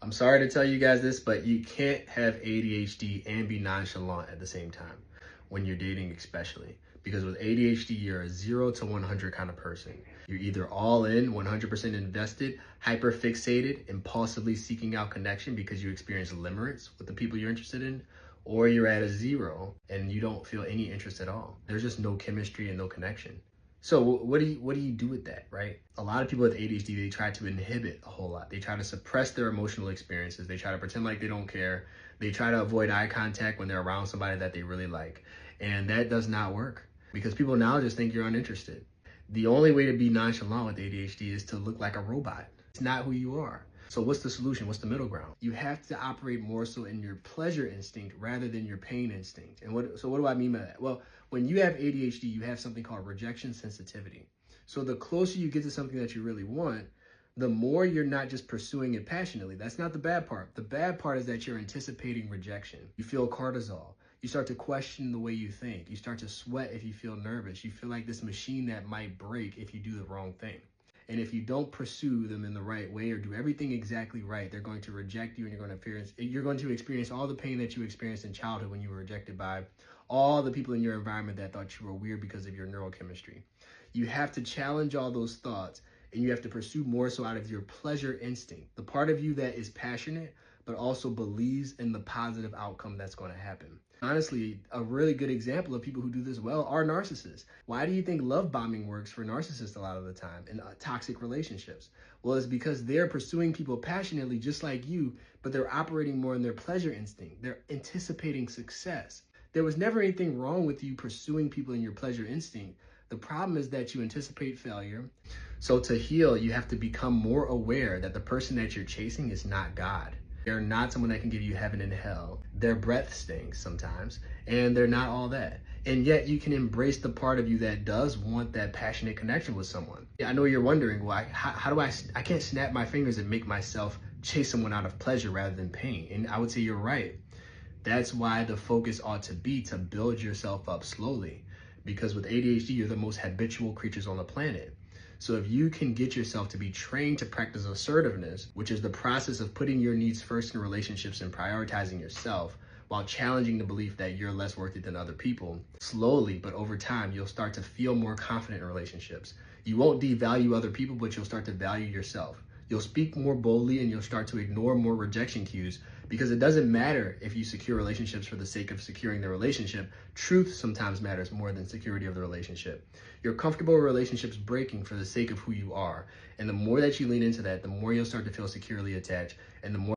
I'm sorry to tell you guys this, but you can't have ADHD and be nonchalant at the same time when you're dating, especially. Because with ADHD, you're a 0 to 100 kind of person. You're either all in, 100% invested, hyper fixated, impulsively seeking out connection because you experience limerence with the people you're interested in, or you're at a 0 and you don't feel any interest at all. There's just no chemistry and no connection. So what do you do with that, right? A lot of people with ADHD, they try to inhibit a whole lot. They try to suppress their emotional experiences. They try to pretend like they don't care. They try to avoid eye contact when they're around somebody that they really like. And that does not work because people now just think you're uninterested. The only way to be nonchalant with ADHD is to look like a robot. It's not who you are. So what's the solution? What's the middle ground? You have to operate more so in your pleasure instinct rather than your pain instinct. And what do I mean by that? Well, when you have ADHD, you have something called rejection sensitivity. So the closer you get to something that you really want, the more you're not just pursuing it passionately. That's not the bad part. The bad part is that you're anticipating rejection. You feel cortisol. You start to question the way you think. You start to sweat if you feel nervous. You feel like this machine that might break if you do the wrong thing. And if you don't pursue them in the right way or do everything exactly right, they're going to reject you and you're going to experience all the pain that you experienced in childhood when you were rejected by all the people in your environment that thought you were weird because of your neurochemistry. You have to challenge all those thoughts and you have to pursue more so out of your pleasure instinct, the part of you that is passionate, but also believes in the positive outcome that's going to happen. Honestly, a really good example of people who do this well are narcissists. Why do you think love bombing works for narcissists a lot of the time in toxic relationships? Well, it's because they're pursuing people passionately just like you, but they're operating more in their pleasure instinct. They're anticipating success. There was never anything wrong with you pursuing people in your pleasure instinct. The problem is that you anticipate failure. So to heal, you have to become more aware that the person that you're chasing is not God. They're not someone that can give you heaven and hell. Their breath stinks sometimes, and they're not all that. And yet you can embrace the part of you that does want that passionate connection with someone. I know you're wondering, why? How do I can't snap my fingers and make myself chase someone out of pleasure rather than pain. And I would say you're right. That's why the focus ought to be to build yourself up slowly. Because with ADHD, you're the most habitual creatures on the planet. So if you can get yourself to be trained to practice assertiveness, which is the process of putting your needs first in relationships and prioritizing yourself while challenging the belief that you're less worthy than other people, slowly, but over time, you'll start to feel more confident in relationships. You won't devalue other people, but you'll start to value yourself. You'll speak more boldly and you'll start to ignore more rejection cues because it doesn't matter if you secure relationships for the sake of securing the relationship. Truth sometimes matters more than security of the relationship. You're comfortable with relationships breaking for the sake of who you are. And the more that you lean into that, the more you'll start to feel securely attached and the more